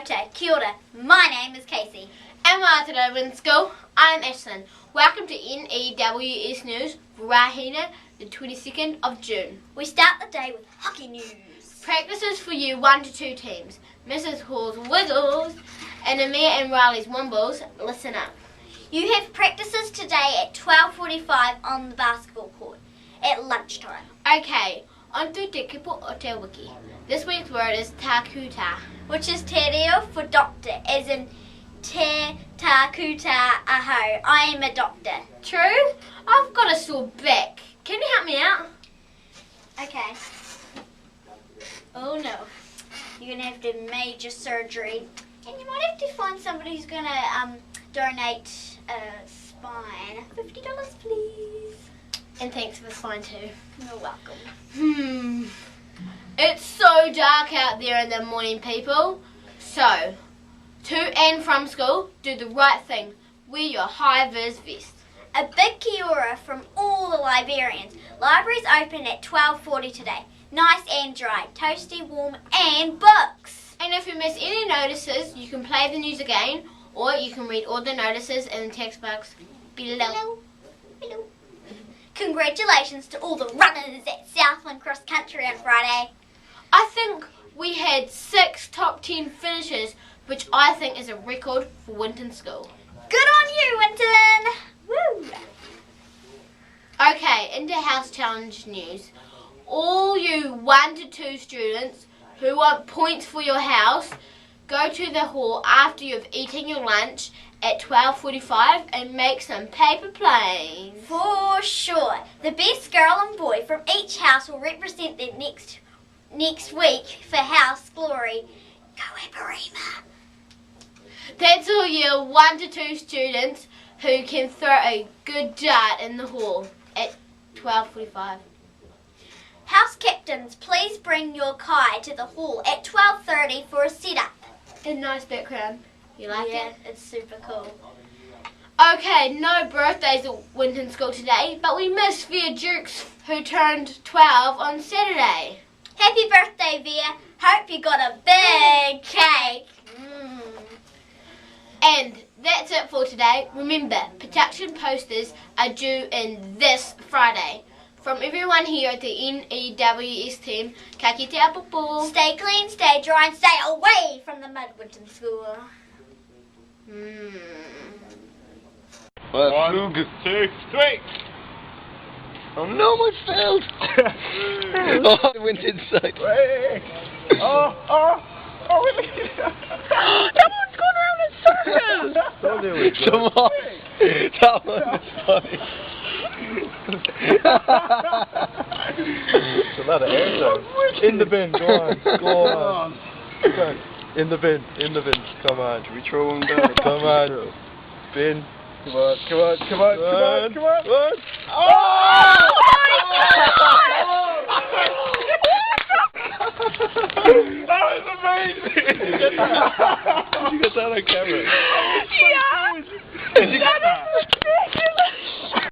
koutou, Kia Ora. My name is Casie. And welcome to WINTON School. I'm Ashlynn. Welcome to N.E.W.S News for Rahina, the 22nd of June. We start the day with hockey news. Practices for Year 1 to 2 teams. Mrs. Hall's Wiggles and Omea and Riley's Wombles. Listen up. You have practices today at 12:45 on the basketball court at lunchtime. Okay, on to te kupu o te wiki. This week's word is taa-ku, which is te reo for doctor, as in te taa-ku ahau. I am a doctor. True? I've got a sore back. Can you help me out? Okay. Oh no. You're going to have to do major surgery. And you might have to find somebody who's going to donate a spine. $50, please. And thanks for the spine too. You're welcome. It's so dark out there in the morning, people. So, to and from school, do the right thing. Wear your Hi Viz vest. A big Kia Ora from all the librarians. Libraries open at 12:40 today. Nice and dry, toasty, warm, and books. And if you miss any notices, you can play the news again, or you can read all the notices in the text box below. Hello. Congratulations to all the runners at Southland Cross Country on Friday. I think we had 6 top 10 finishes, which I think is a record for WINTON School. Good on you, WINTON! Woo! Okay, into house challenge news. All you 1 to 2 students who want points for your house, go to the hall after you've eaten your lunch at 12:45 and make some paper planes. For sure. The best girl and boy from each house will represent them next week for House Glory. Go Eparima. That's all your 1 to 2 students who can throw a good dart in the hall at 12:45. House captains, please bring your kai to the hall at 12:30 for a setup. A nice background. You like it? Yeah, it's super cool. Okay, no birthdays at WINTON School today, but we missed Via Jukes, who turned 12 on Saturday. Happy birthday, Via. Hope you got a big cake. And that's it for today. Remember, production posters are due in this Friday. From everyone here at the N.E.W.S team, ka kite a pupu. Stay clean, stay dry, and stay away from the mud, WINTON School. 1, 2, 3. Oh no, my failed! Oh, I went inside. Oh, really? Someone's going around in circles! Come on! That one is funny. It's a lot of air time. In the bin, go on. Come on. In the bin, come on. Should we throw him down? Come on. Bin. Come on. Oh! That was amazing! Did you get that on camera?